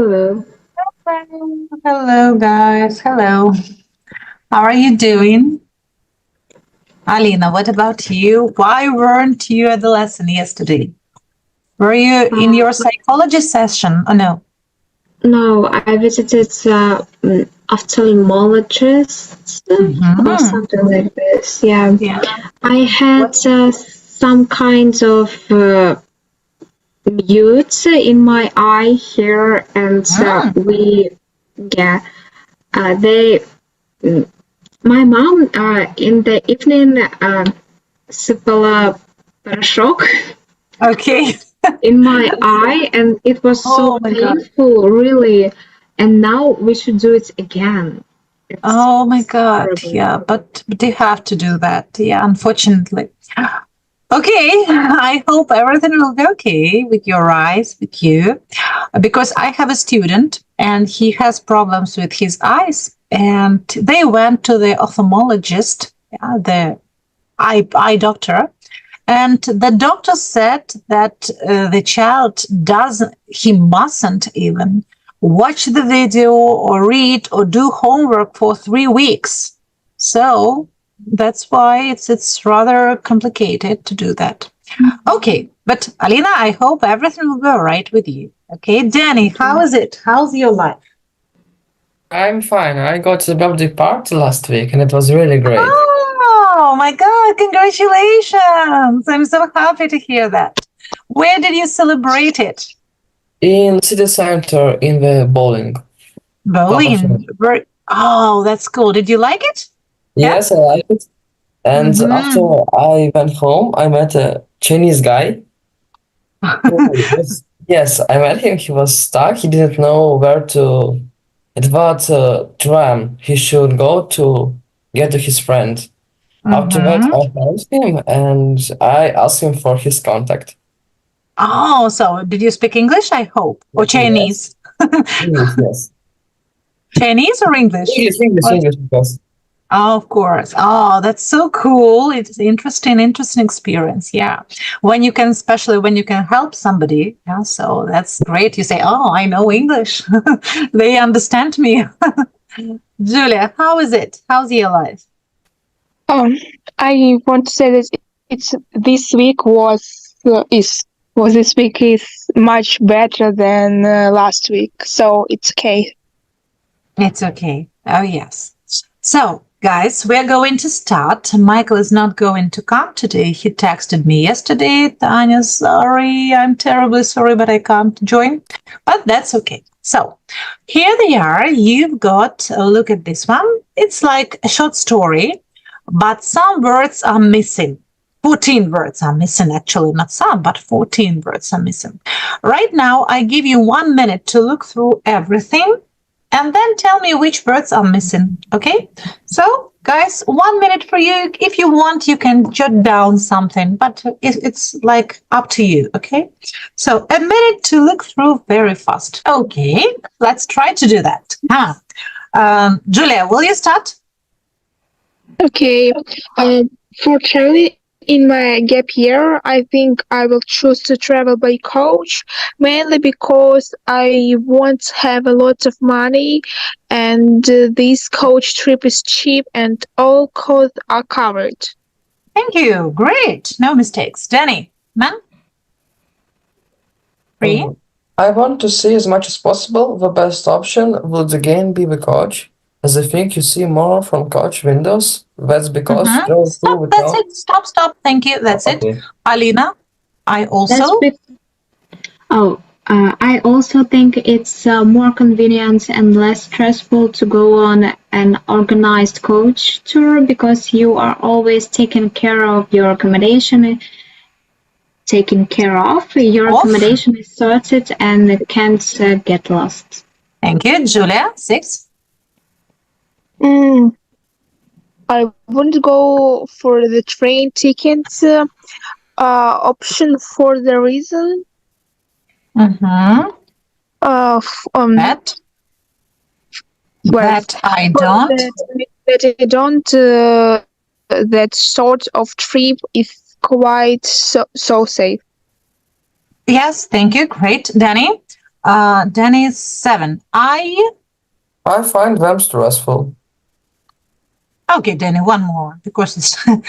Hello. Hello, guys. Hello. How are you doing? Alina, what about you? Why weren't you at the lesson yesterday? Were you in Uh, your psychology session? Oh, no. no, I visited ophthalmologist or Hmm. something like this. Yeah, Yeah. I had What? some kinds of mutes in my eye here, and Mm. yeah, they, mm, my mom in the evening сыпала порошок Okay. in my eye, and it was so Oh, my God. painful, really. And now we should do it again. It's Oh, my God. horrible. Yeah, but you have to do that. Yeah, unfortunately. Okay, I hope everything will be okay with your eyes, with you, because I have a student and he has problems with his eyes, and they went to the ophthalmologist, yeah, the eye doctor, and the doctor said that the child doesn't, he mustn't even watch the video or read or do homework for 3 weeks. So that's why it's rather complicated to do that. Okay, but Alina, I hope everything will be all right with you. Okay, Danny, Thank how you. is it? How's your life? I'm fine. I got to the birthday party last week and it was really great. Oh my God, congratulations! I'm so happy to hear that. Where did you celebrate it? In the city center in the bowling. Berlin. Oh, that's cool. Did you like it? Yeah. Yes, I like it. And after Mm-hmm. I went home, I met a Chinese guy who was, yes, I met him. He was stuck. He didn't know where to, at what tram he should go to get to his friend. After that, Mm-hmm. I found him and I asked him for his contact. Oh, so did you speak English? I hope, or Yes, Chinese? English, yes. Chinese or English? English, because Oh, of course. Oh, that's so cool. It's interesting experience. Yeah. When you can, especially when you can help somebody. Yeah. So that's great. You say, oh, I know English. They understand me. Julia, how is it? How's your life? Um, I want to say that it's this week was this week is much better than last week, so it's okay. It's okay. Oh, yes. So, guys, we're going to start. Michael is not going to come today. He texted me yesterday. Tanya, sorry. I'm terribly sorry, but I can't join. But that's okay. So, here they are. You've got a look at this one. It's like a short story, but some words are missing. 14 words are missing, actually, not some, but 14 words are missing. Right now, I give you 1 minute to look through everything and then tell me which words are missing. Okay? So, guys, 1 minute for you. If you want, you can jot down something, but it's like up to you. Okay? So, a minute to look through very fast. Okay, let's try to do that. Julia, will you start? Okay. For traveling in my gap year, I think I will choose to travel by coach, mainly because I won't have a lot of money, and this coach trip is cheap and all costs are covered. Thank you. Great. No mistakes. Danny, man? Free? I want to see as much as possible. The best option would again be the coach, as I think you see more from coach windows. That's because you drove through Stop. the That's town. it. Stop. Thank you. That's it. Okay. Alina, I That's also. I also think it's more convenient and less stressful to go on an organized coach tour because you are always taken care of. Your accommodation Off. is sorted and it can't get lost. Thank you. Julia, 6. Mm, I wouldn't go for the train tickets option for the reason Mm-hmm. of That, well that I for don't. that I don't that sort of trip is quite so safe. Yes, thank you. Great. Danny, Danny, 7. I find them stressful. Okay, Danny, one more because it's too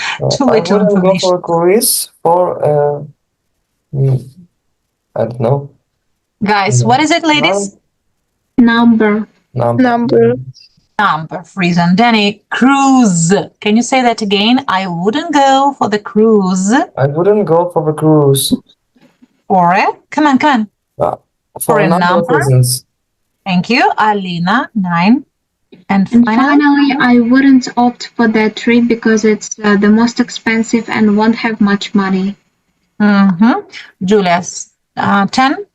I little wouldn't go information. for a cruise for I don't know. Guys, what is it, ladies? Number. Number. Number of reason. Danny, cruise. Can you say that again? I wouldn't go for the cruise. I wouldn't go for the cruise. For it? Come on. For a number of reasons. Thank you. Alina, 9. And And finally, finally, I wouldn't opt for that trip because it's the most expensive and won't have much money. Julia's 10.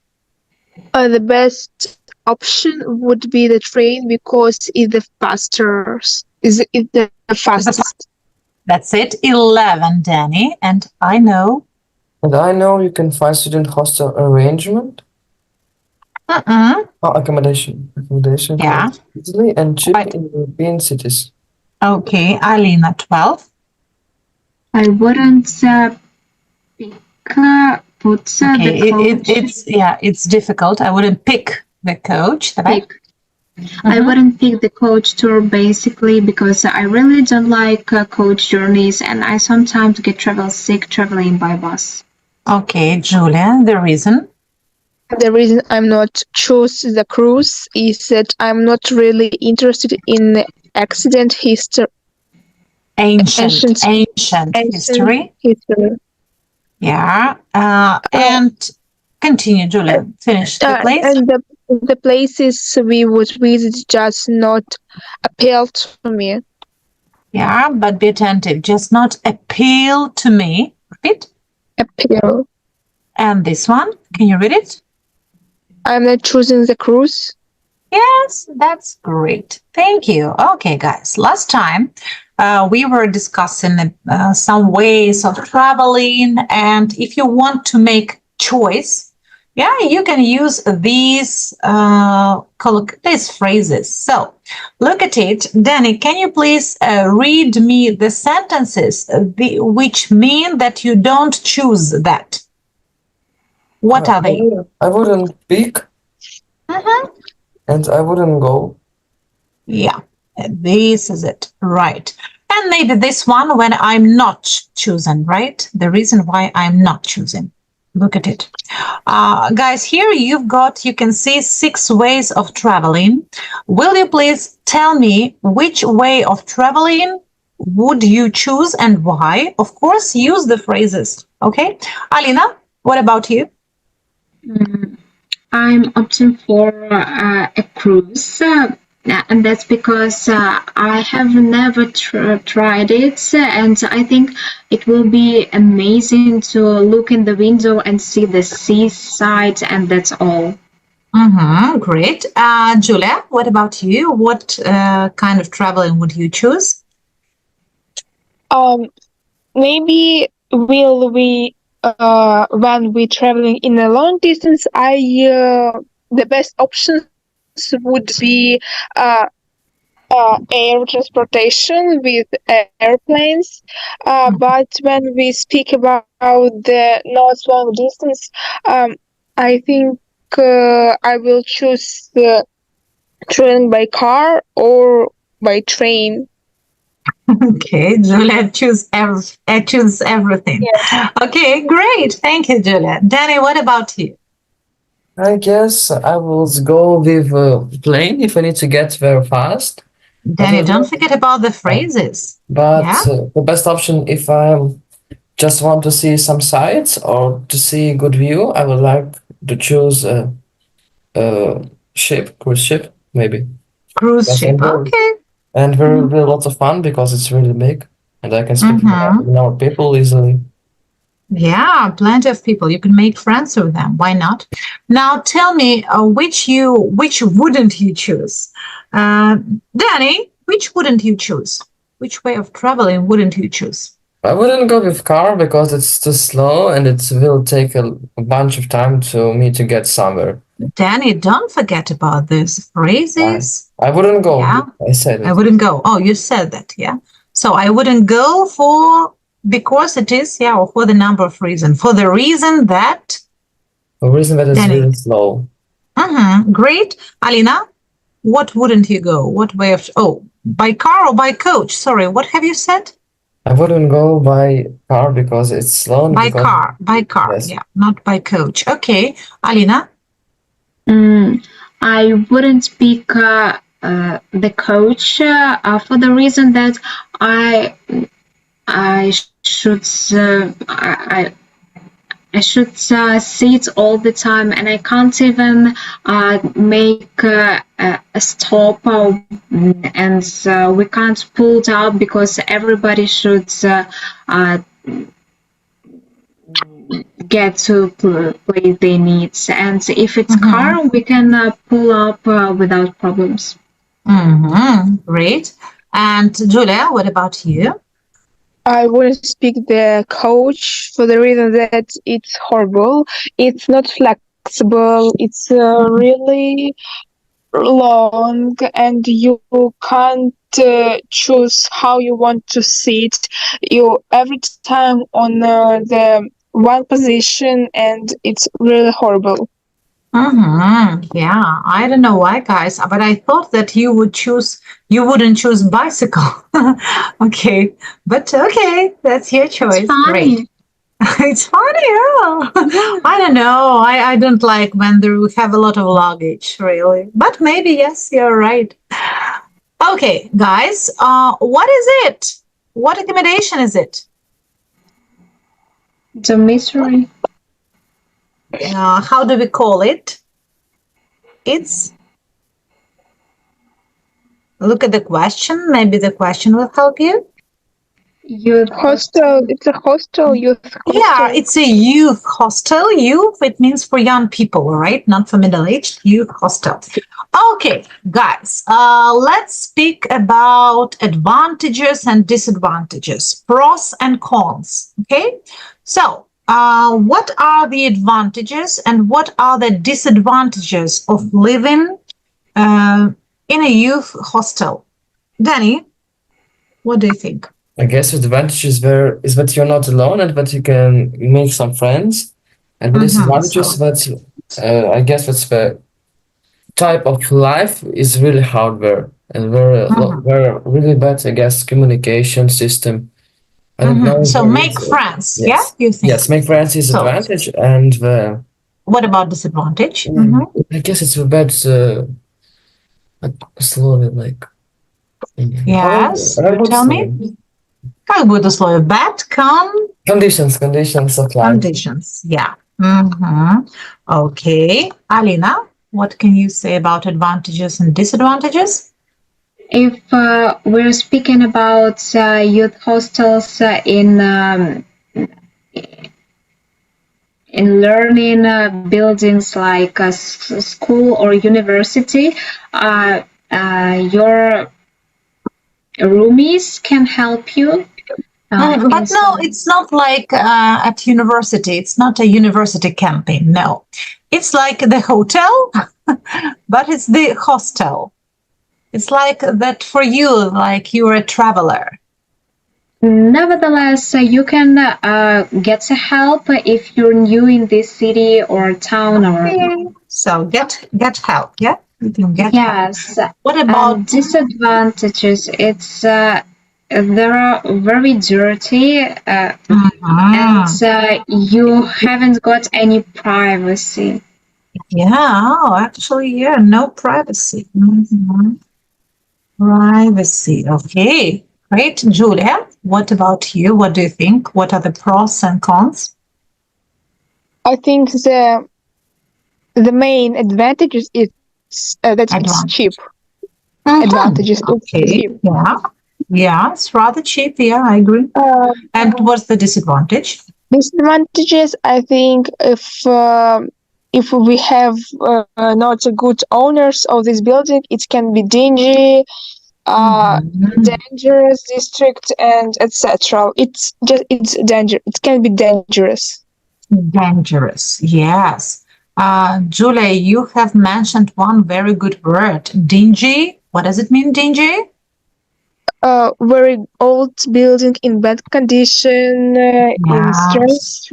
The best option would be the train because it's the fastest. Is it the fastest? That's it. 11, Danny. And I know. And I know you can find student hostel arrangement. Accommodation. Yeah. Easily and cheap Right. in European cities. Okay, Alina, 12. I wouldn't pick put the coach. It's difficult. I wouldn't pick the coach. Pick. I wouldn't pick the coach tour basically because I really don't like coach journeys and I sometimes get travel sick traveling by bus. Okay, Julia, the reason? The reason I'm not choose the cruise is that I'm not really interested in accident history. Ancient history. Yeah. And continue, Julia. Finish the place. And the places we would visit just not appeal to me. Yeah, but be attentive. Just not appeal to me. Repeat. Appeal. And this one, can you read it? I'm not choosing the cruise. Yes, that's great. Thank you. Okay, guys. Last time we were discussing some ways of traveling, and if you want to make choice, you can use these phrases. So look at it. Danny, can you please read me the sentences which mean that you don't choose that? What are they? I wouldn't pick. And I wouldn't go. Yeah, this is it. Right. And maybe this one when I'm not choosing, right? The reason why I'm not choosing. Look at it. Guys, here you can see 6 ways of traveling. Will you please tell me which way of traveling would you choose and why? Of course, use the phrases. Okay. Alina, what about you? I'm opting for a cruise, and that's because I have never tried it, and I think it will be amazing to look in the window and see the seaside, and that's all. Great. Julia, what about you? What kind of traveling would you choose? Maybe will we when we're traveling in a long distance, the best options would be air transportation with airplanes. But when we speak about the not long distance, I think I will choose traveling by car or by train. Okay, Julia, choose everything. Yeah. Okay, great. Thank you, Julia. Danny, what about you? I guess I will go with a plane if I need to get very fast. Danny, don't forget about the phrases. But the best option, if I just want to see some sights or to see a good view, I would like to choose a cruise ship, maybe. Cruise ship, okay. And very lots of fun because it's really big and I can speak with more people easily. Yeah, plenty of people. You can make friends with them. Why not? Now tell me which wouldn't you choose? Danny, which wouldn't you choose? Which way of traveling wouldn't you choose? I wouldn't go with car because it's too slow and it will take a bunch of time to me to get somewhere. Danny, don't forget about these phrases. I wouldn't go. Yeah. I said it. I wouldn't go. Oh, you said that, yeah. So I wouldn't go because it is, or for the number of reasons. For the reason that... The reason that it's really slow. Great. Alina, what wouldn't you go? What way of... Oh, by car or by coach? Sorry, what have you said? I wouldn't go by car because it's slow. By car. Yes. Yeah, not by coach. Okay. Alina? I wouldn't pick the coach for the reason that I should I should sit all the time, and I can't even make a stop, and we can't pull it out because everybody should get to play their needs. And if it's car, we can pull up without problems. Great. And Julia, what about you? I wouldn't speak the coach for the reason that it's horrible. It's not flexible. It's really long, and you can't choose how you want to sit. You every time on the one position, and it's really horrible. Yeah, I don't know why, guys, but I thought that you wouldn't choose bicycle. Okay, but okay, that's your choice. It's funny. Great. It's funny. Yeah. I don't know. I don't like when we have a lot of luggage, really. But maybe, yes, you're right. Okay, guys, what is it? What accommodation is it? Dormitory. How do we call it? Look at the question. Maybe the question will help you. Youth hostel. It's a hostel, youth hostel. Yeah, it's a youth hostel. Youth, it means for young people, right? Not for middle-aged. Youth hostel. Okay, guys, let's speak about advantages and disadvantages, pros and cons. Okay, so what are the advantages and what are the disadvantages of living in a youth hostel? Danny, what do you think? I guess the advantage is that you're not alone and that you can make some friends. And the disadvantages that I guess that's the type of life is really hard there and very really bad, I guess, communication system. I don't know. So make friends, yes. Yeah, you think? Yes, make friends is advantage, and what about disadvantage? I guess it's the bad. Slowly, like. Yes, tell me. Как будет условие? Bad conditions of life. Conditions, yeah. Okay, Alina, what can you say about advantages and disadvantages? If we're speaking about youth hostels in learning buildings like a school or university, your roomies can help you. But no, it's not like at university. It's not a university camping. No, it's like the hotel, but it's the hostel. It's like that for you, like you're a traveler. Nevertheless, you can get help if you're new in this city or town. So get help, yeah? You can get yes. help. What about disadvantages? It's they are very dirty and you haven't got any privacy. Yeah, actually, yeah, no privacy. Privacy, okay. Great. Julia, what about you? What do you think? What are the pros and cons? I think the main advantage is that it's cheap. Advantages. Okay. Cheap. Yeah, it's rather cheap. Yeah, I agree. And what's the disadvantage? Disadvantages, I think, if we have not good owners of this building, it can be dingy, dangerous district, and etc. It's dangerous. It can be dangerous. Dangerous, yes. Julia, you have mentioned one very good word, dingy. What does it mean, dingy? Very old building in bad condition, in strange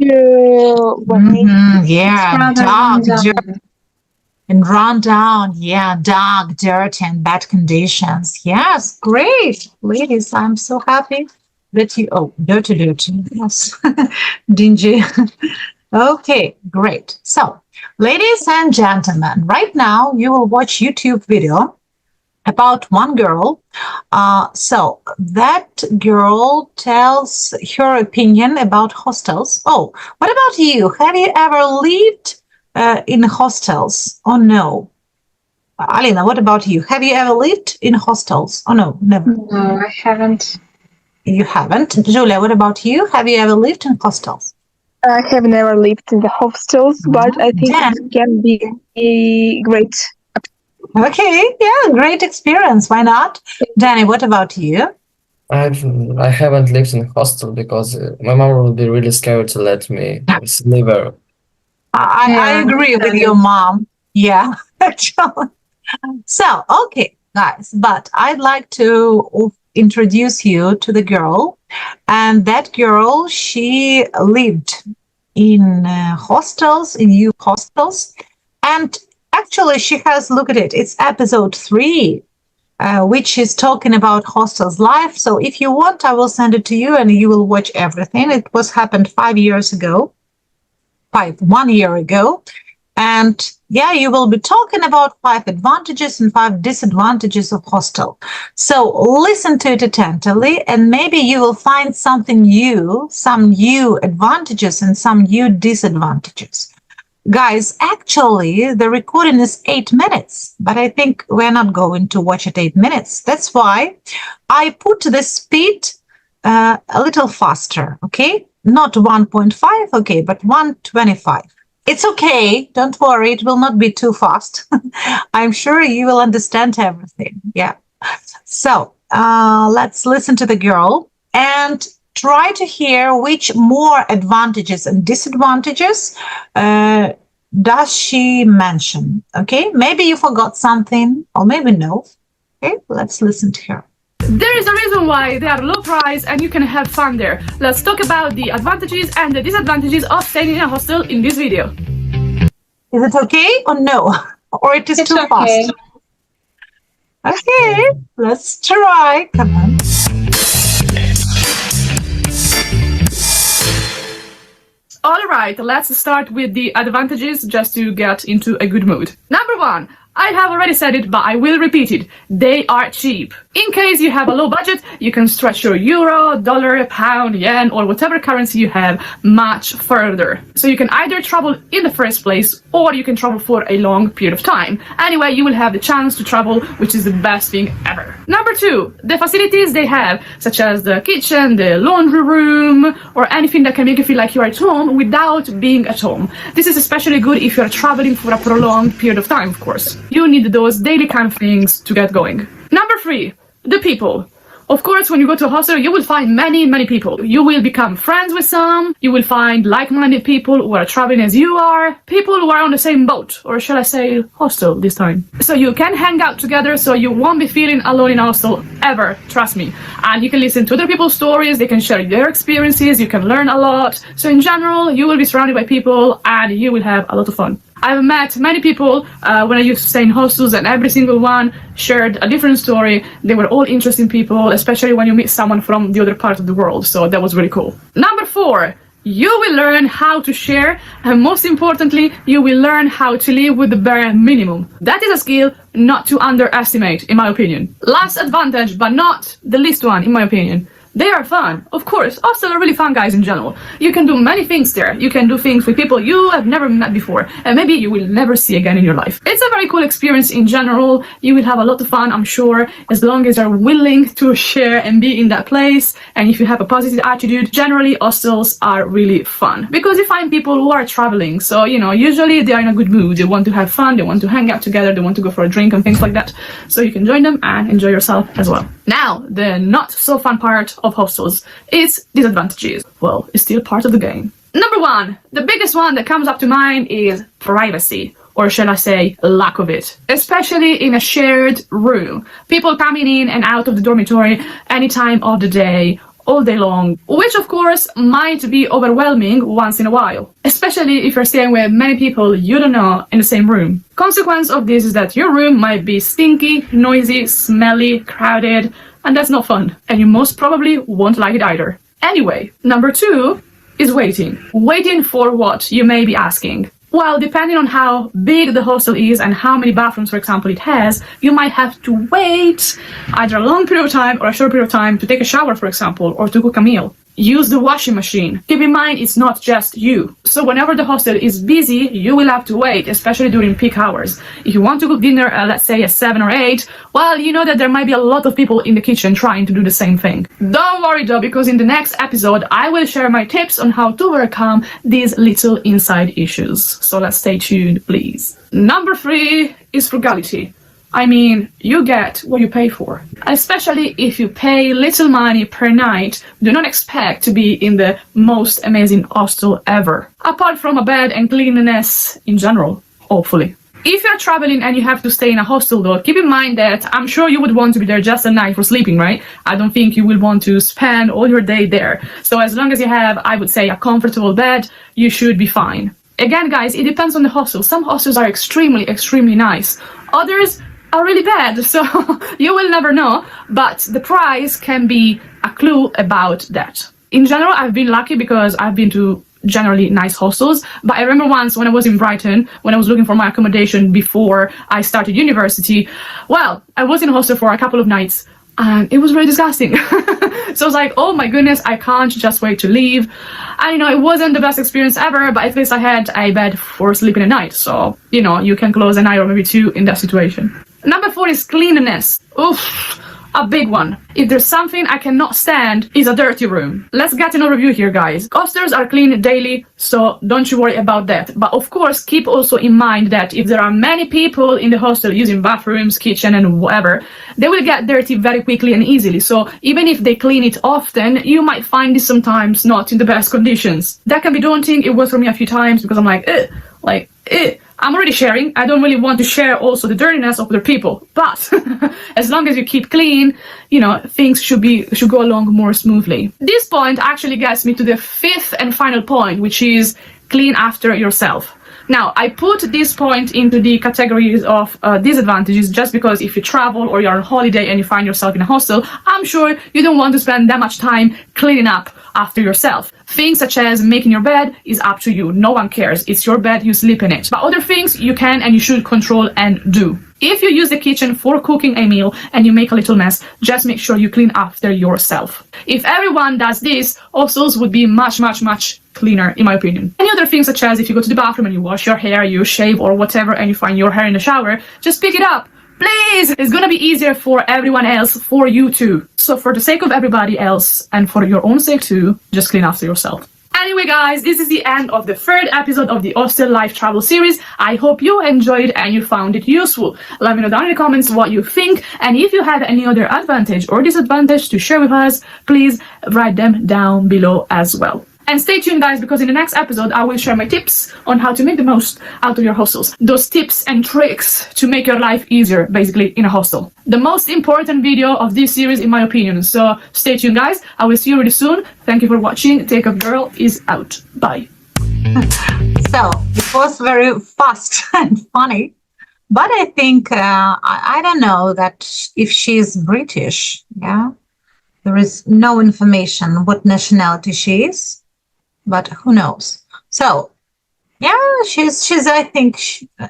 yeah, dark, and run down. Yeah, dark, dirty, and bad conditions. Yes, great. Ladies, I'm so happy that you, oh, dirty, yes, dingy. Okay, great. So, ladies and gentlemen, right now you will watch YouTube video about one girl. So that girl tells her opinion about hostels. Oh, what about you? Have you ever lived in hostels? Oh, no. Alina, what about you? Have you ever lived in hostels? Oh, no, never. No, I haven't. You haven't. Julia, what about you? Have you ever lived in hostels? I have never lived in the hostels, but I think Jen. it can be great. Okay, yeah, great experience. Why not? Danny, what about you? I haven't lived in a hostel because my mom would be really scared to let me sleep there. I agree with your mom. Yeah, actually. So, okay, guys, but I'd like to introduce you to the girl. And that girl, she lived in hostels, in youth hostels. And actually, she has, look at it, it's episode 3, which is talking about hostels life. So if you want, I will send it to you and you will watch everything. It was happened 1 year ago. And yeah, you will be talking about 5 advantages and 5 disadvantages of hostel. So listen to it attentively, and maybe you will find something new, some new advantages and some new disadvantages. Guys, actually, the recording is 8 minutes, but I think we're not going to watch it 8 minutes. That's why I put the speed a little faster, okay? Not 1.5, okay, but 125. It's okay. Don't worry. It will not be too fast. I'm sure you will understand everything. Yeah. So let's listen to the girl and try to hear which more advantages and disadvantages does she mention. Okay. Maybe you forgot something or maybe no. Okay. Let's listen to her. There is a reason why they are low price and you can have fun there. Let's talk about the advantages and the disadvantages of staying in a hostel in this video. Is it okay or no? Or it is It's too okay. fast? Okay, let's try. Come on. All right, let's start with the advantages just to get into a good mood. Number 1. I have already said it, but I will repeat it. They are cheap. In case you have a low budget, you can stretch your euro, dollar, pound, yen, or whatever currency you have much further. So you can either travel in the first place, or you can travel for a long period of time. Anyway, you will have the chance to travel, which is the best thing ever. Number 2, the facilities they have, such as the kitchen, the laundry room, or anything that can make you feel like you're at home without being at home. This is especially good if you're traveling for a prolonged period of time, of course. You need those daily kind of things to get going. Number 3, the people. Of course, when you go to a hostel, you will find many people. You will become friends with some. You will find like-minded people who are traveling as you are. People who are on the same boat, or shall I say hostel this time. So you can hang out together, so you won't be feeling alone in a hostel ever, trust me. And you can listen to other people's stories, they can share their experiences, you can learn a lot. So in general, you will be surrounded by people and you will have a lot of fun. I've met many people when I used to stay in hostels, and every single one shared a different story. They were all interesting people, especially when you meet someone from the other part of the world. So that was really cool. Number 4, you will learn how to share, and most importantly, you will learn how to live with the bare minimum. That is a skill not to underestimate, in my opinion. Last advantage, but not the least one, in my opinion. They are fun. Of course, hostels are really fun, guys, in general. You can do many things there. You can do things with people you have never met before, and maybe you will never see again in your life. It's a very cool experience in general. You will have a lot of fun, I'm sure, as long as you're willing to share and be in that place. And if you have a positive attitude, generally hostels are really fun because you find people who are traveling. So, you know, usually they are in a good mood. They want to have fun. They want to hang out together. They want to go for a drink and things like that. So you can join them and enjoy yourself as well. Now, the not so fun part of hostels is disadvantages. Well, it's still part of the game. Number 1, the biggest one that comes up to mind is privacy, or shall I say lack of it, especially in a shared room. People coming in and out of the dormitory any time of the day, all day long, which of course might be overwhelming once in a while, especially if you're staying with many people you don't know in the same room. Consequence of this is that your room might be stinky, noisy, smelly, crowded, and that's not fun, and you most probably won't like it either. Anyway, number 2 is waiting. Waiting for what, you may be asking? Well, depending on how big the hostel is and how many bathrooms, for example, it has, you might have to wait either a long period of time or a short period of time to take a shower, for example, or to cook a meal. Use the washing machine. Keep in mind, it's not just you. So whenever the hostel is busy, you will have to wait, especially during peak hours. If you want to cook dinner, let's say at 7 or 8, well, you know that there might be a lot of people in the kitchen trying to do the same thing. Don't worry though, because in the next episode, I will share my tips on how to overcome these little inside issues. So let's stay tuned, please. Number 3 is frugality. I mean, you get what you pay for. Especially if you pay little money per night, do not expect to be in the most amazing hostel ever. Apart from a bed and cleanliness in general, hopefully. If you're traveling and you have to stay in a hostel though, keep in mind that I'm sure you would want to be there just a night for sleeping, right? I don't think you will want to spend all your day there. So as long as you have, I would say, a comfortable bed, you should be fine. Again, guys, it depends on the hostel. Some hostels are extremely, extremely nice. Others are really bad, so you will never know, but the price can be a clue about that. In general, I've been lucky because I've been to generally nice hostels, but I remember once when I was in Brighton, when I was looking for my accommodation before I started university, well, I was in a hostel for a couple of nights and it was really disgusting. So I was like, oh my goodness, I can't just wait to leave. And it wasn't the best experience ever, but at least I had a bed for sleeping at night. So, you can close an eye or maybe 2 in that situation. Number 4 is cleanliness. Oof, a big one. If there's something I cannot stand, is a dirty room. Let's get an overview here, guys. Hostels are clean daily, so don't you worry about that. But of course, keep also in mind that if there are many people in the hostel using bathrooms, kitchen, and whatever, they will get dirty very quickly and easily. So even if they clean it often, you might find it sometimes not in the best conditions. That can be daunting. It was for me a few times because I'm like, I'm already sharing. I don't really want to share also the dirtiness of other people. But as long as you keep clean, things should go along more smoothly. This point actually gets me to the 5th and final point, which is clean after yourself. Now, I put this point into the categories of disadvantages just because if you travel or you're on holiday and you find yourself in a hostel, I'm sure you don't want to spend that much time cleaning up after yourself. Things such as making your bed is up to you. No one cares. It's your bed, you sleep in it. But other things you can and you should control and do. If you use the kitchen for cooking a meal and you make a little mess, just make sure you clean after yourself. If everyone does this, hostels would be much, much, much cleaner, in my opinion. Any other things such as if you go to the bathroom and you wash your hair, you shave or whatever, and you find your hair in the shower, just pick it up. Please! It's gonna be easier for everyone else, for you too. So for the sake of everybody else and for your own sake too, just clean after yourself. Anyway, guys, this is the end of the 3rd episode of the Hostel Life Travel series. I hope you enjoyed and you found it useful. Let me know down in the comments what you think, and if you have any other advantage or disadvantage to share with us, please write them down below as well. And stay tuned, guys, because in the next episode, I will share my tips on how to make the most out of your hostels. Those tips and tricks to make your life easier, basically, in a hostel. The most important video of this series, in my opinion. So stay tuned, guys. I will see you really soon. Thank you for watching. Take Up Girl is out. Bye. So it was very fast and funny, but I think, I don't know that if she's British, yeah, there is no information what nationality she is. But who knows? So, yeah, I think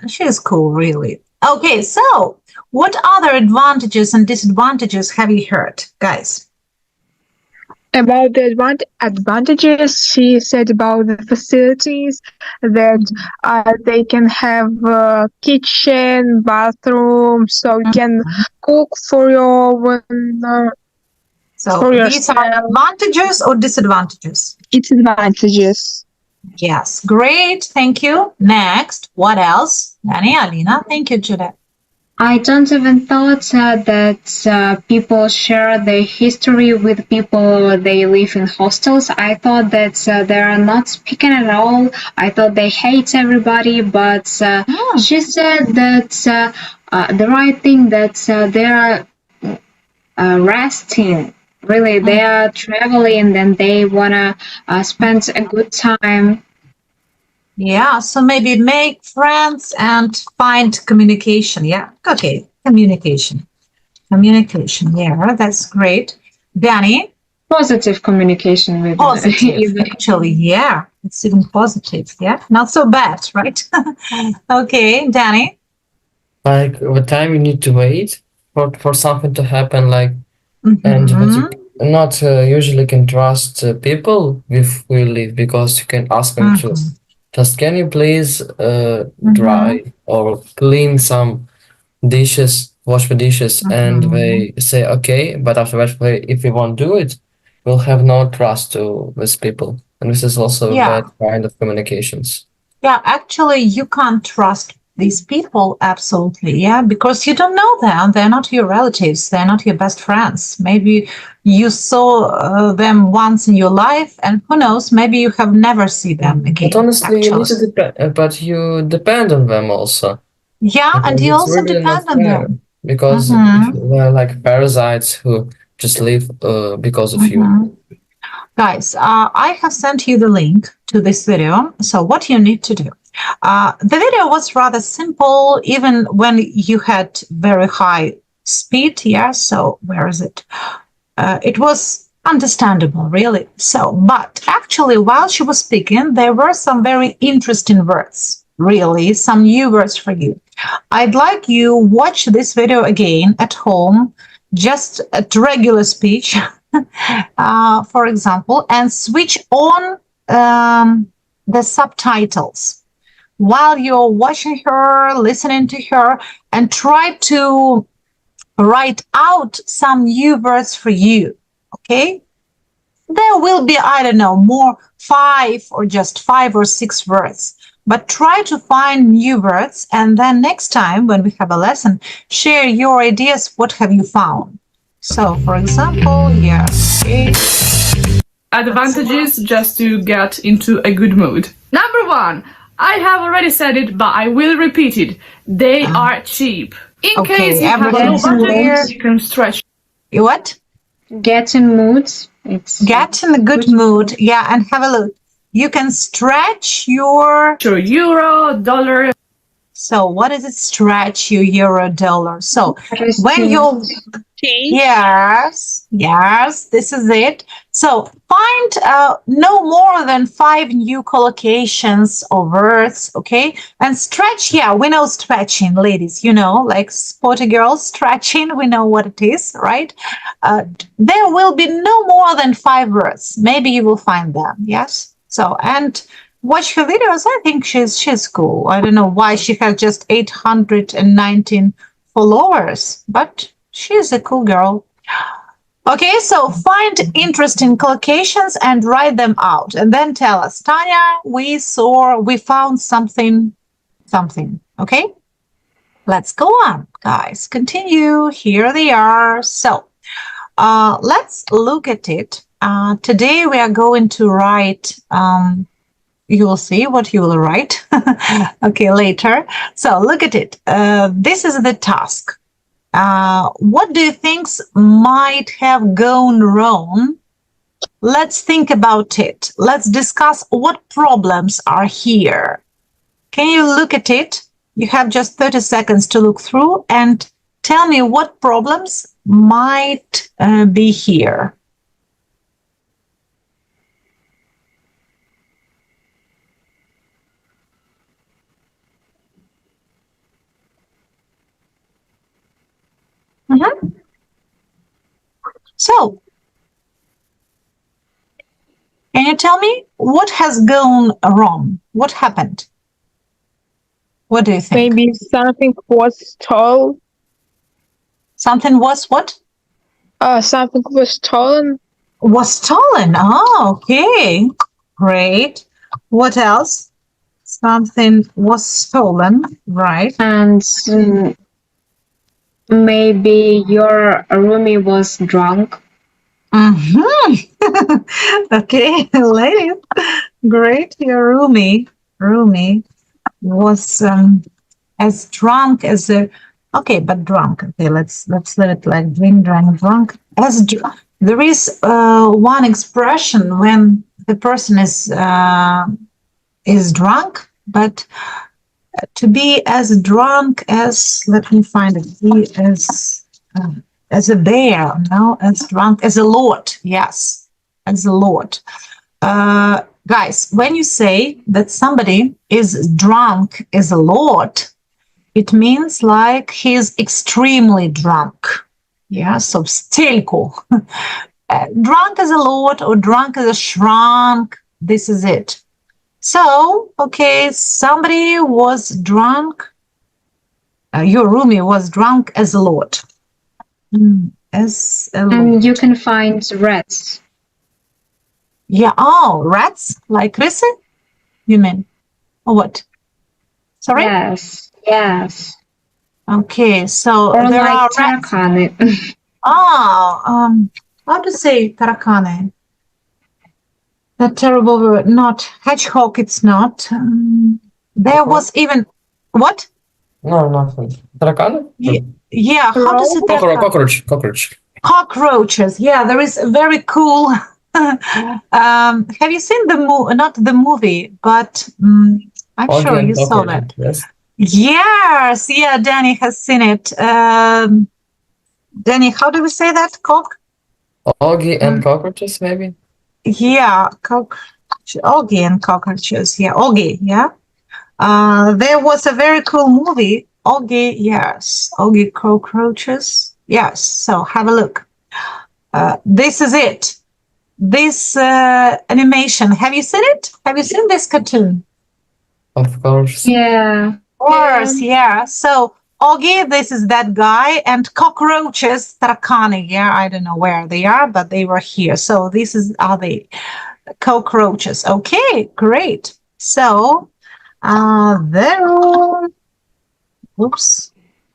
she's cool, really. Okay, so what other advantages and disadvantages have you heard, guys? About the advantages, she said about the facilities, that they can have kitchen, bathroom, so you can cook for your So for these are yourself. advantages or disadvantages? It's advantages. Yes, great. Thank you. Next, what else? Danny, Alina, thank you, Juliet. I don't even thought that people share their history with people they live in hostels. I thought that they are not speaking at all. I thought they hate everybody, but she said that the right thing, that they are resting Really, they are traveling and they wanna spend a good time. Yeah, so maybe make friends and find communication. Yeah, okay, communication. Communication, yeah, that's great. Danny, Positive communication with positive, either. actually, yeah, it's even positive. Yeah, not so bad, right? Okay, Danny. Like the time you need to wait for something to happen, like, and but you Mhm. not usually can trust people with who you live, because you can ask them to Mhm. just, can you please Mhm. dry or clean some dishes, wash the dishes, and Mhm. they say okay, but after that, if we won't do it, we'll have no trust to these people, and this is also a Yeah, bad kind of communications. yeah, actually, you can't trust these people absolutely, yeah, because you don't know them. They're not your relatives, they're not your best friends. Maybe you saw them once in your life, and who knows, maybe you have never seen them But again, honestly, you need actually. to depend, but you depend on them also. Yeah, and Because you it's also really not depend on fair. them. Because if Mm-hmm. they're like parasites who just live because of you. Mm-hmm. Guys, I have sent you the link to this video. So what you need to do. The video was rather simple, even when you had very high speed. Yeah, so where is it? It was understandable, really. So, but actually, while she was speaking, there were some very interesting words, really, some new words for you. I'd like you watch this video again at home, just at regular speech, for example, and switch on the subtitles while you're watching her, listening to her, and try to write out some new words for you. Okay? There will be, I don't know, more 5 or 6 words. But try to find new words, and then next time when we have a lesson, share your ideas. What have you found? So, for example, yeah, okay. Advantages just to get into a good mood. Number one, I have already said it, but I will repeat it. They are cheap. In Okay, case you have a low everybody's budget, clear. you can stretch What? Get in moods. It's Get in a good mood. Yeah, and have a look. You can stretch your. your euro, dollar. So, what is it? Stretch your euro, dollar. So, interesting. when you're. Change. Yes, this is it. So, find no more than 5 new collocations or words, okay? And stretch, yeah, we know stretching, ladies, you know, like sporty girls stretching, we know what it is, right? There will be no more than 5 words. Maybe you will find them, yes? So, and watch her videos. I think she's cool. I don't know why she has just 819 followers, but she's a cool girl. Okay, so find interesting collocations and write them out, and then tell us, Tanya, we found something. Okay, let's go on, guys. Continue. Here they are. So, let's look at it. Today we are going to write. You will see what you will write. Okay, later. So look at it. This is the task. What do you think might have gone wrong? Let's think about it. Let's discuss what problems are here. Can you look at it? You have just 30 seconds to look through and tell me what problems might be here. Mhm. So, can you tell me what has gone wrong? What happened? What do you think? Maybe something was stolen. Something was what? Something was stolen. Was stolen. Oh, okay. Great. What else? Something was stolen, right? And maybe your roomie was drunk. Mm-hmm. Okay, ladies. Great. Your roomie was as drunk as a. Okay, but drunk. Okay, let's let it like drink, drunk. There is one expression when the person is drunk, but to be as drunk as, let me find it, be as a bear, no, as drunk as a lord. Yes, as a lord. Guys, when you say that somebody is drunk as a lord, it means like he's extremely drunk. Yeah, so stельку. Drunk as a lord or drunk as a shrunk, this is it. So, okay, somebody was drunk. Your roomie was drunk as a lord. As a lord. And you can find rats. Yeah, oh, rats? Like крысы? You mean? Or what? Sorry? Yes. Okay, so Or there like are rats. тараканы. Oh, how to say тараканы? That terrible word. Not hedgehog, it's not. There was even... What? No, nothing. Тараканы? Yeah, how to say Cockroach. Cockroaches. Yeah, there is a very cool... have you seen the movie? Not the movie, but I'm sure you saw that. Yes. Yes, yeah, Danny has seen it. Danny, how do we say that? Augie and cockroaches, maybe? Yeah, Augie and cockroaches. Yeah, Augie, yeah. There was a very cool movie, Augie, yes. Augie cockroaches. Yes, so have a look. This is it. This animation, have you seen it? Have you seen this cartoon? Of course. Yeah. Of course, yeah. So, Augie, this is that guy, and cockroaches, тараканы, yeah, I don't know where they are, but they were here. So, are the cockroaches. Okay, great. So, the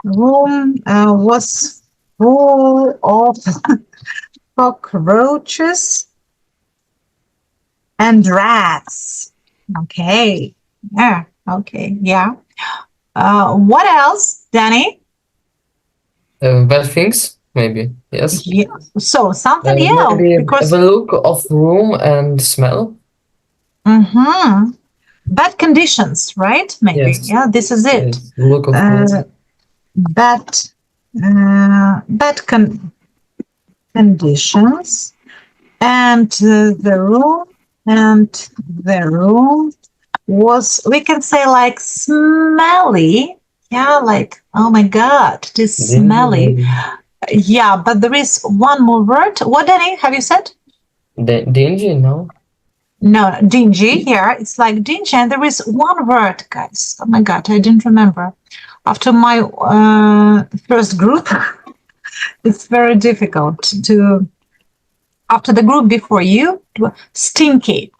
room was full of cockroaches and rats. Okay. Yeah. Okay. Yeah. What else, Danny? Bad things, maybe. Yes. Yeah. So something, yeah. Maybe Because the look of room and smell. Bad conditions, right? Maybe. Yes. Yeah. This is it. Yes. Look of room. Bad conditions, and the room was, we can say, like smelly. Yeah, like, oh my god, it is smelly. Yeah, but there is one more word. What, Danny, have you said? Dingy, no? No, dingy. Yeah, it's like dingy, and there is one word, guys. Oh my god, I didn't remember. After my first group, it's very difficult to, after the group before you, stinky.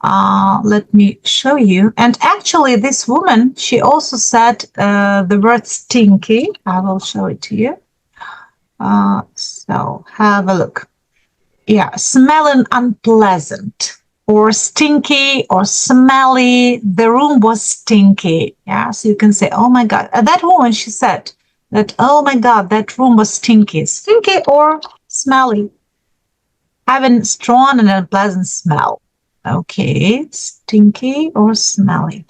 Let me show you. And actually, this woman, she also said the word stinky. I will show it to you. So have a look. Yeah, smelling unpleasant, or stinky, or smelly. The room was stinky. Yeah, so you can say, oh my god. That woman, she said that, oh my god, that room was stinky. Stinky or smelly. Having strong and unpleasant smell. Okay, stinky or smelly.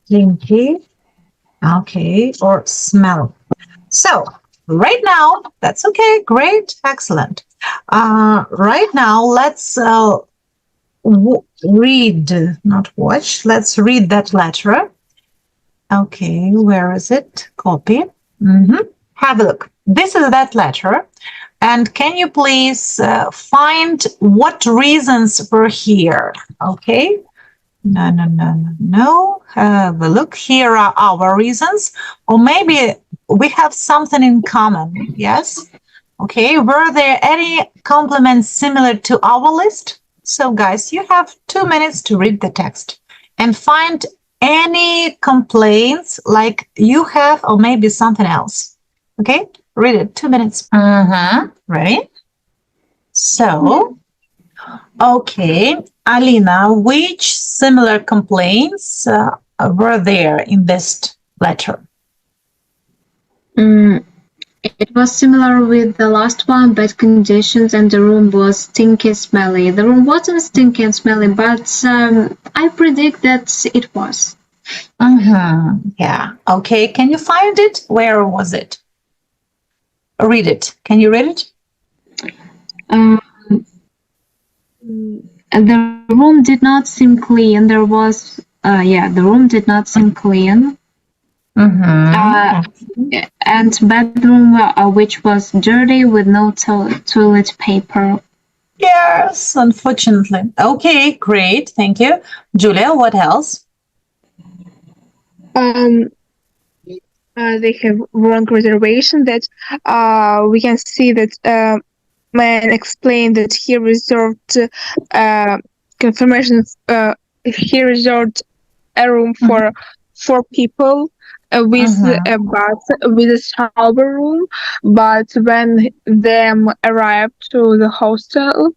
Stinky, okay, or smelly. So, right now, that's okay, great, excellent. Right now, let's read, not watch, let's read that letter. Okay, where is it? Copy. Have a look. This is that letter. And can you please find what reasons were here? Okay. No. Have a look. Here are our reasons. Or maybe we have something in common. Yes. Okay. Were there any compliments similar to our list? So, guys, you have 2 minutes to read the text and find any complaints like you have, or maybe something else. Okay. Read it. 2 minutes. Ready? So, okay. Alina, which similar complaints were there in this letter? In It was similar with the last one, bad conditions, and the room was stinky, smelly. The room wasn't stinky and smelly, but I predict that it was. Yeah. Okay. Can you find it? Where was it? Read it. Can you read it? And the room did not seem clean. There was, the room did not seem clean. And bedroom, which was dirty with no toilet paper. Yes, unfortunately. Okay, great. Thank you. Julia, what else? They have wrong reservation that we can see that man explained that he reserved confirmation he reserved a room for 4 people with a bath with a shower room, but when them arrived to the hostel,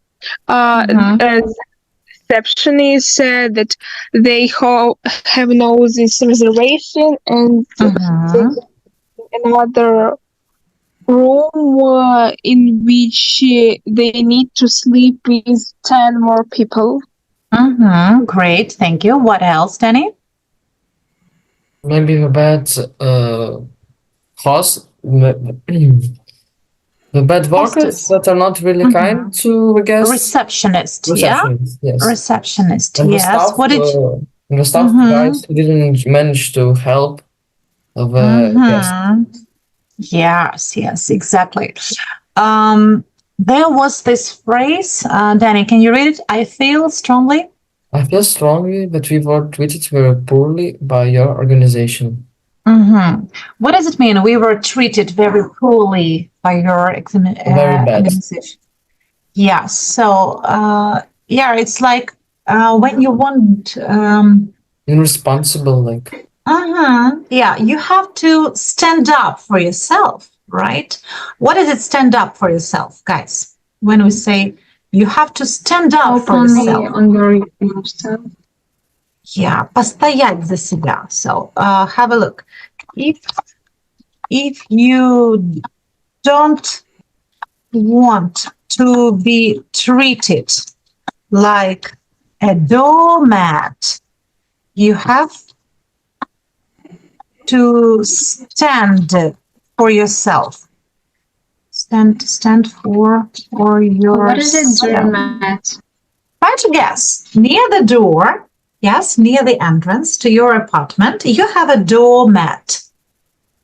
receptionist said that they have no this reservation and another room in which they need to sleep with 10 more people. Great, thank you. What else, Danny? Maybe the bad host, the bad workers that are not really kind to the guests. Receptionist, Receptionist, yeah? yes. Receptionist, And the yes. staff, What did the staff guys who didn't manage to help the guests. Yes, exactly. There was this phrase, Danny, can you read it? I feel strongly. I feel strongly that we were treated very poorly by your organization. What does it mean? We were treated very poorly by your organization. Yeah, so it's like when you want irresponsible, like you have to stand up for yourself, right? What does it stand up for yourself, guys? When we say you have to stand up for yourself. On yourself. Yeah, постоять за себя. So have a look. If you don't want to be treated like a doormat, you have to stand for yourself. Stand for yourself. What is a doormat? Try to guess. Near the door, yes, near the entrance to your apartment, you have a doormat.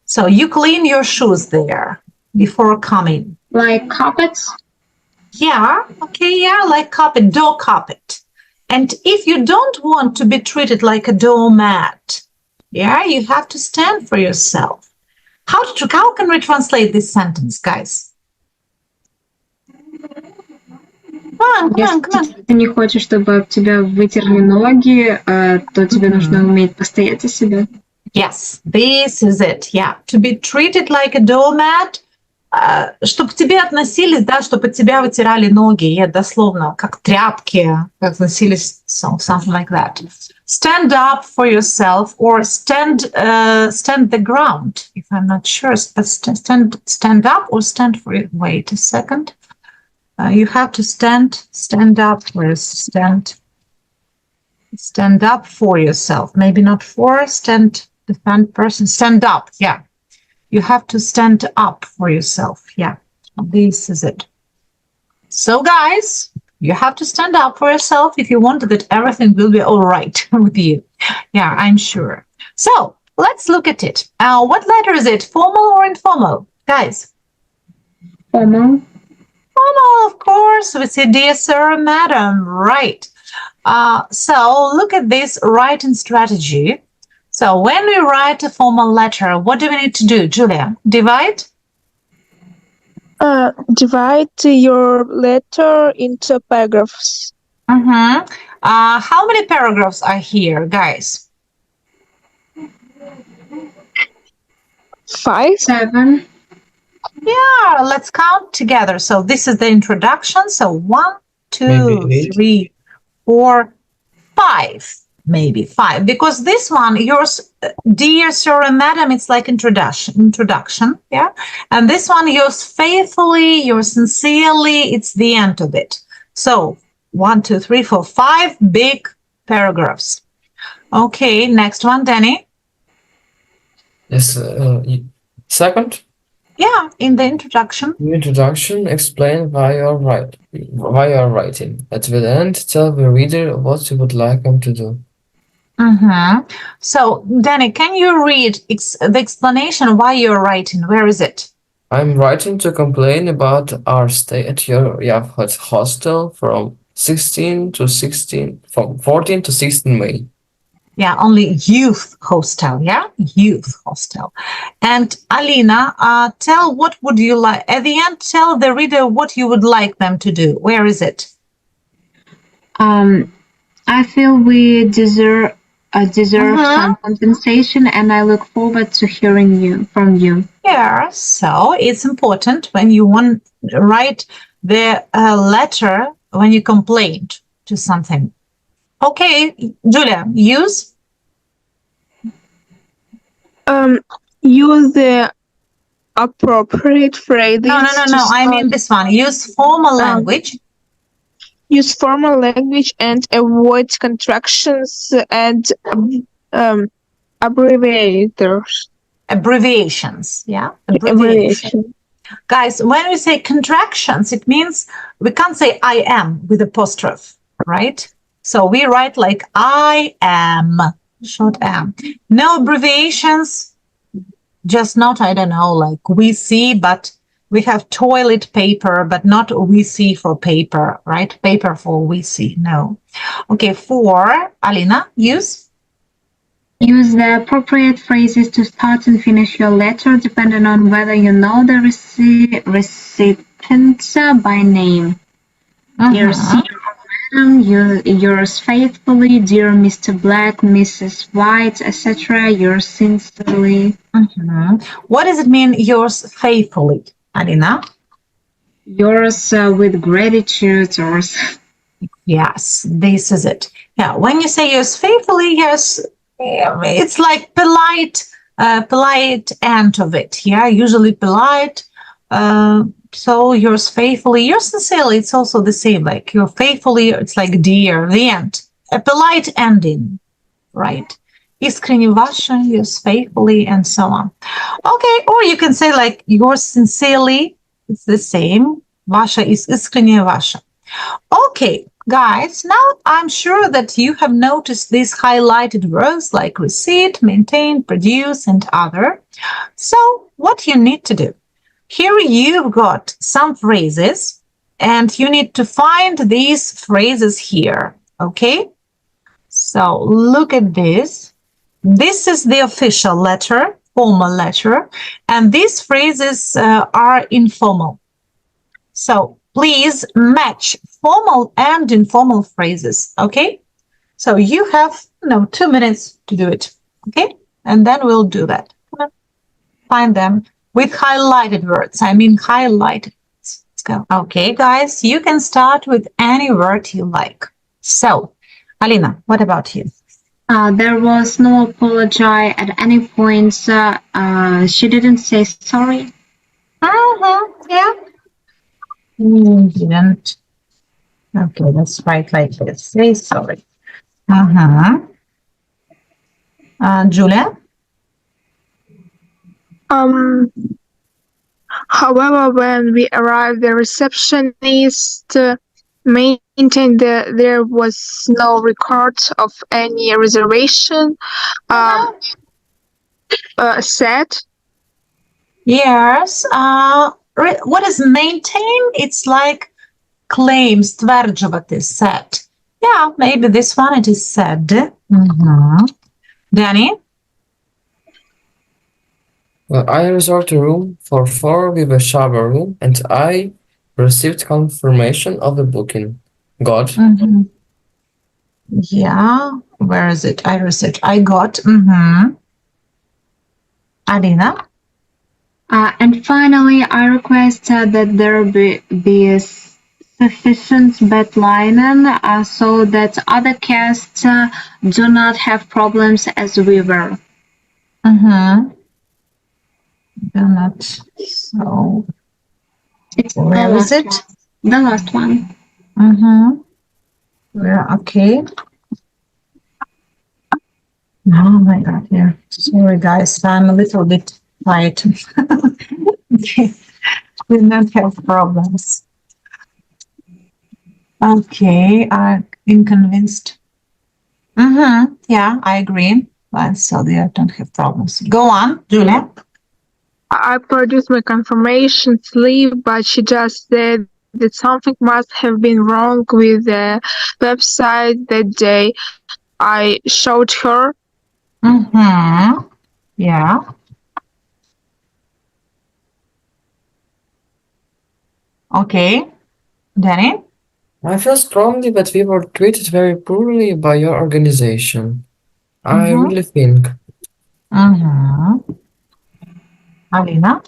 So you clean your shoes there before coming. Like carpets? Yeah, okay, yeah, like carpet, door carpet. And if you don't want to be treated like a doormat, yeah, you have to stand for yourself. How can we translate this sentence, guys? Come on. Если ты не хочешь, чтобы об тебя вытерли ноги, то тебе нужно уметь постоять за себя. Yes, this is it, yeah. To be treated like a doormat, чтобы к тебе относились, да, чтобы от тебя вытирали ноги, я дословно, как тряпки, как относились, something like that. Stand up for yourself or stand the ground, if I'm not sure, but stand up or stand for it. Wait a second. You have to stand up for stand up for yourself. Maybe not for defend person. Stand up. Yeah. You have to stand up for yourself. Yeah. This is it. So guys, you have to stand up for yourself if you want that everything will be all right with you. Yeah, I'm sure. So let's look at it. What letter is it? Formal or informal? Guys? Formal. Formal, of course. We say, dear sir, madam, right. So look at this writing strategy. So when we write a formal letter, what do we need to do, Julia? Divide? Divide your letter into paragraphs. How many paragraphs are here, guys? 5. 7. Yeah, let's count together. So this is the introduction. So 1, 2, 3, 4, 5. maybe 5, because this one, yours, dear sir and madam, it's like introduction, yeah. And this one, yours faithfully, yours sincerely, it's the end of it. So 1, 2, 3, 4, 5 big paragraphs. Okay, next one, Danny. Yes. Second. Yeah, in the introduction. In introduction, explain why you're writing. At the end, tell the reader what you would like them to do. So, Danny, can you read the explanation why you're writing? Where is it? I'm writing to complain about our stay at your hostel from 14 to 16 May. Yeah, only youth hostel. Yeah, youth hostel. And Alina, tell what would you like at the end. Tell the reader what you would like them to do. Where is it? I feel we deserve some compensation, and I look forward to hearing from you. Yeah, so it's important when you want to write the letter when you complained to something. Okay, Julia, use? Use the appropriate phrases. No. I mean this one. Use formal language. Use formal language and avoid contractions and abbreviators. Abbreviations, yeah? Abbreviation. Guys, when we say contractions, it means we can't say I am with apostrophe, right? So we write like I am, short am. No abbreviations, just not, I don't know, like we see, but we have toilet paper, but not we see for paper, right? Paper for we see, no. Okay, for Alina, use? Use the appropriate phrases to start and finish your letter, depending on whether you know the recipient by name. Dear sir, madam, yours faithfully, dear Mr. Black, Mrs. White, etc. Yours sincerely. What does it mean, yours faithfully, Alina? Yours with gratitude, or... Yes, this is it. Yeah, when you say yours faithfully, yes, it's like polite end of it. Yeah, usually polite. So yours faithfully, yours sincerely, it's also the same. Like you're faithfully, it's like dear, the end. A polite ending, right? Искренне ваша, yours faithfully, and so on. Okay, or you can say like yours sincerely, it's the same. Ваша is искренне ваша. Okay, guys, now I'm sure that you have noticed these highlighted words like receipt, maintain, produce, and other. So what you need to do? Here you've got some phrases, and you need to find these phrases here, okay? So look at this. This is the official letter, formal letter, and these phrases are informal. So please match formal and informal phrases, okay? So you have 2 minutes to do it, okay? And then we'll do that. Find them with highlighted words. I mean highlighted. Let's go. Okay, guys, you can start with any word you like. So, Alina, what about you? There was no apology at any point. She didn't say sorry. Yeah. Didn't. Okay, let's write like this. Say sorry. Julia? However, when we arrived, the receptionist maintained that there was no record of any reservation. Said. Yes. What is maintain? It's like claim, stверджувати, said. Yeah, maybe this one it is said. Danny? Well, I reserved a room for 4 with a shower room, and I received confirmation of the booking. God. Yeah, where is it? I received. I got. Alina? And finally, I request that there be sufficient bed linen so that other guests do not have problems as we were. Mm-hmm. Do not. So, It's where the is last it? one. The last one. Mm-hmm. Yeah, okay. Oh my God, yeah. Sorry, guys, I'm a little bit tired. Okay. We not have problems. Okay, I'm inconvinced. Mm-hmm. Yeah, I agree. But so they don't have problems. Go on, Julia. I produced my confirmation slip, but she just said that something must have been wrong with the website that day. I showed her. Mm-hmm. Yeah. Okay. Danny? I feel strongly that we were treated very poorly by your organization. I Mm-hmm. really think. Mm-hmm. Alina?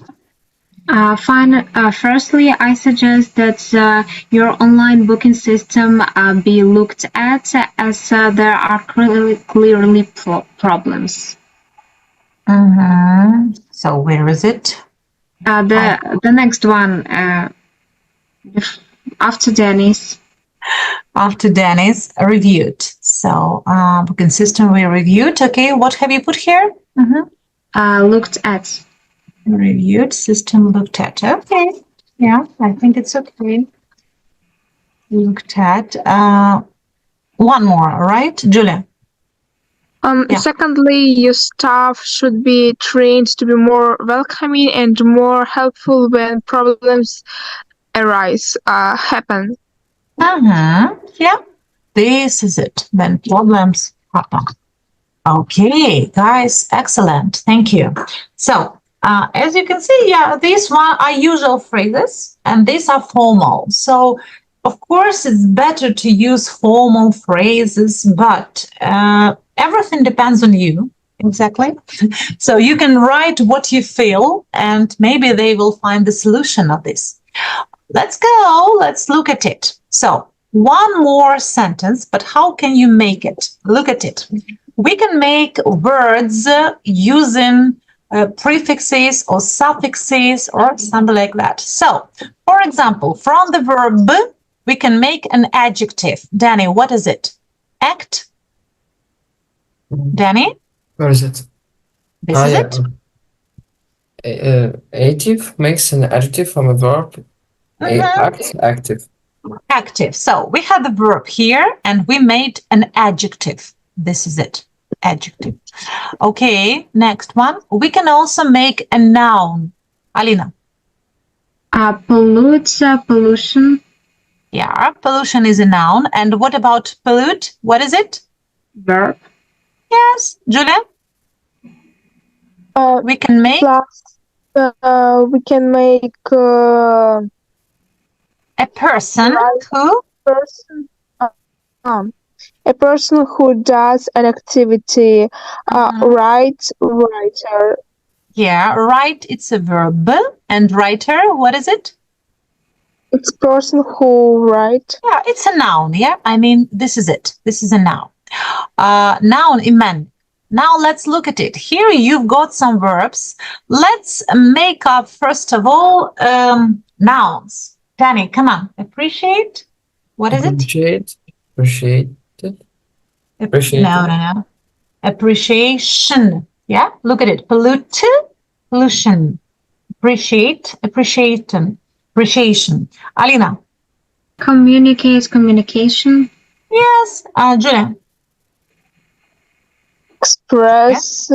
Firstly, I suggest that your online booking system be looked at as there are clearly problems. Mm-hmm. So where is it? The next one after Dennis. After Dennis reviewed. So booking system we reviewed. Okay, what have you put here? Mm-hmm. Looked at. Reviewed, system looked at. Okay. Yeah, I think it's okay. Looked at. One more, right, Julia? Yeah. Secondly, your staff should be trained to be more welcoming and more helpful when problems happen. Yeah, this is it. When problems happen. Okay, guys, excellent. Thank you. So, as you can see, yeah, these one are usual phrases and these are formal. So, of course, it's better to use formal phrases, but everything depends on you. Exactly. So, you can write what you feel and maybe they will find the solution of this. Let's go. Let's look at it. So, one more sentence, but how can you make it? Look at it. We can make words using prefixes or suffixes or something like that. So, for example, from the verb, we can make an adjective. Danny, what is it? Act? Danny? Where is it? This is it? Adjective makes an adjective from a verb. Act, active. Active. So we have the verb here and we made an adjective. This is it. Adjective. Okay, next one. We can also make a noun. Alina. Pollute, pollution. Yeah, pollution is a noun. And what about pollute? What is it? Verb. Yes, Julia? We can make we can make a person who a person who does an activity. Write, writer. Yeah, write, it's a verb. And writer, what is it? It's person who write. Yeah, it's a noun. Yeah, I mean, this is it. This is a noun. Noun, iman. Now let's look at it. Here you've got some verbs. Let's make up, first of all, nouns. Danny, come on. Appreciate. What is it? Appreciate. No. Appreciation. Yeah, look at it. Pollute, pollution. Appreciate, appreciation. Alina. Communicate, communication. Yes. Julia. Express.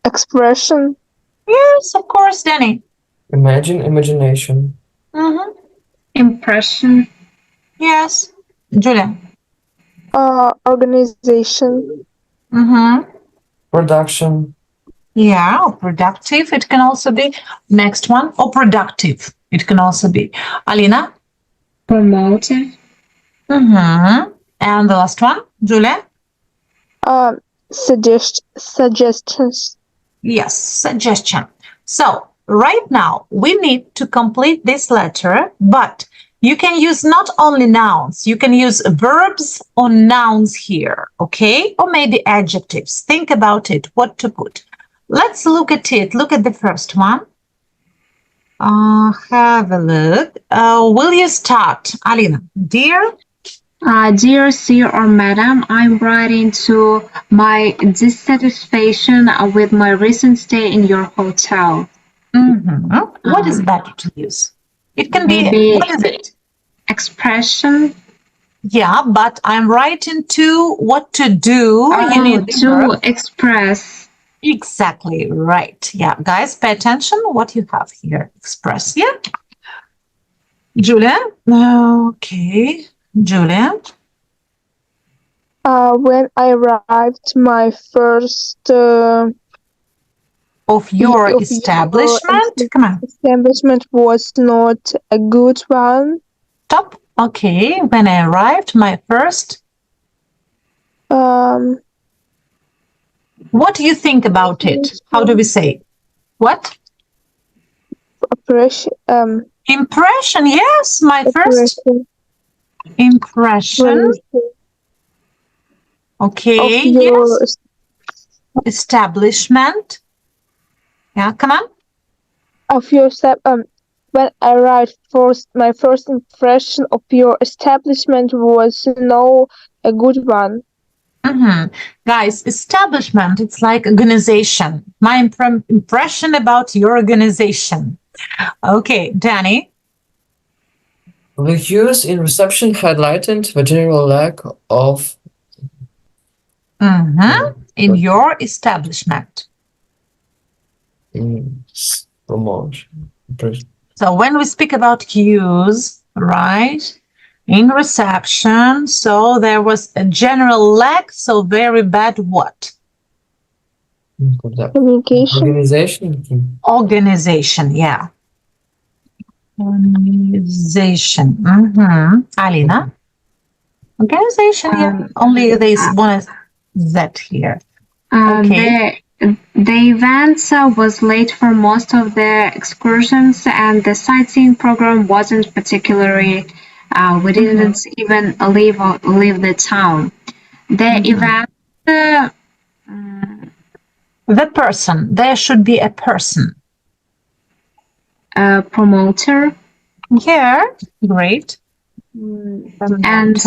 Expression. Yes, of course, Danny. Imagine, imagination. Impression. Yes. Julia. Organization. Production. Yeah, or productive. It can also be. Next one. Or productive. It can also be. Alina. Promotive. And the last one. Julia. Suggestions. Yes, suggestion. So right now we need to complete this letter, but you can use not only nouns, you can use verbs or nouns here, okay? Or maybe adjectives. Think about it, what to put. Let's look at it. Look at the first one. Have a look. Will you start, Alina? Dear? Dear sir or madam, I'm writing to my dissatisfaction with my recent stay in your hotel. What is better to use? It can Maybe be, what is it? Expression. Yeah, but I'm writing to what to do. You need the To verb. express. Exactly right. Yeah, guys, pay attention what you have here. Express. Yeah. Julia? Okay. Julia? When I arrived, my first Of your Of establishment? your Come on. establishment was not a good one. Stop. Okay. When I arrived, my first. What do you think about it? How do we say? What? Impression. Yes, my first impression. Okay. Of your Yes. Establishment. Yeah, come on. Of your when I arrived, my first impression of your establishment was no a good one. Guys, establishment, it's like organization. My impression about your organization. Okay, Danny. The cues in reception highlighted the general lack of In your establishment. Promotion. So when we speak about cues, right, in reception, so there was a general lack, so very bad what? Communication. Organization, yeah. Organization. Alina? Organization, yeah. Only there is one Z here. Okay. The event was late for most of the excursions, and the sightseeing program wasn't particularly. We didn't even leave the town. The event. The person. There should be a person. Promoter. Yeah, great. And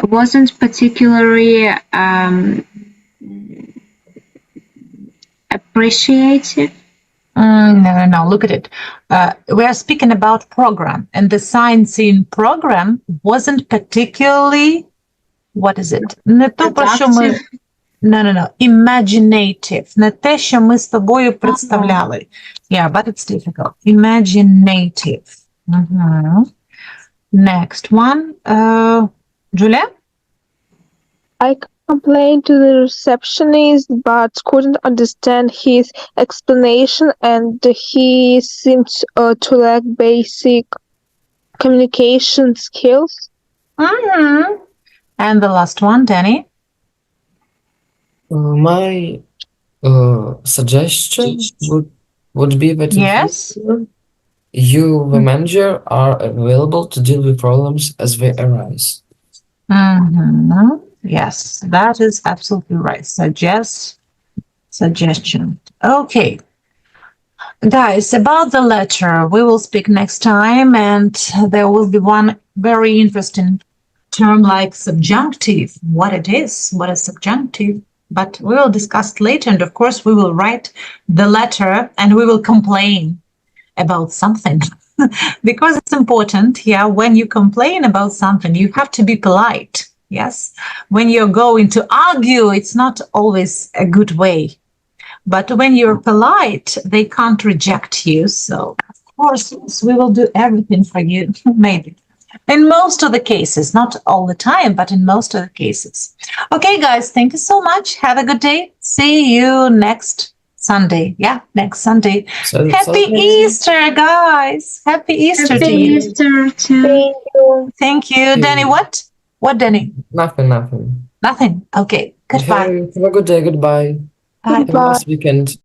wasn't particularly appreciative. No, look at it. We are speaking about program, and the sightseeing program wasn't particularly, what is it? Не то, про що ми... No. Imaginative. Не те, що ми з тобою представляли. Yeah, but it's difficult. Imaginative. Next one. Julia? I complained to the receptionist, but couldn't understand his explanation, and he seemed to lack basic communication skills. And the last one, Danny? My suggestion would be that yes, you, the manager, are available to deal with problems as they arise. Yes, that is absolutely right. Suggestion. Okay. Guys, about the letter, we will speak next time, and there will be one very interesting term like subjunctive. What it is, what is subjunctive? But we will discuss it later, and of course we will write the letter and we will complain about something because it's important. Yeah, when you complain about something, you have to be polite. Yes, when you're going to argue, it's not always a good way. But when you're polite, they can't reject you. So, of course, we will do everything for you, maybe. In most of the cases, not all the time, but in most of the cases. Okay, guys, thank you so much. Have a good day. See you next Sunday. Yeah, next Sunday. Happy Easter, guys. Happy Easter to you. Easter too. Thank you. Danny, what? What, Danny? Nothing. Nothing. Okay, goodbye. Have a good day. Goodbye. Bye. Have a nice weekend.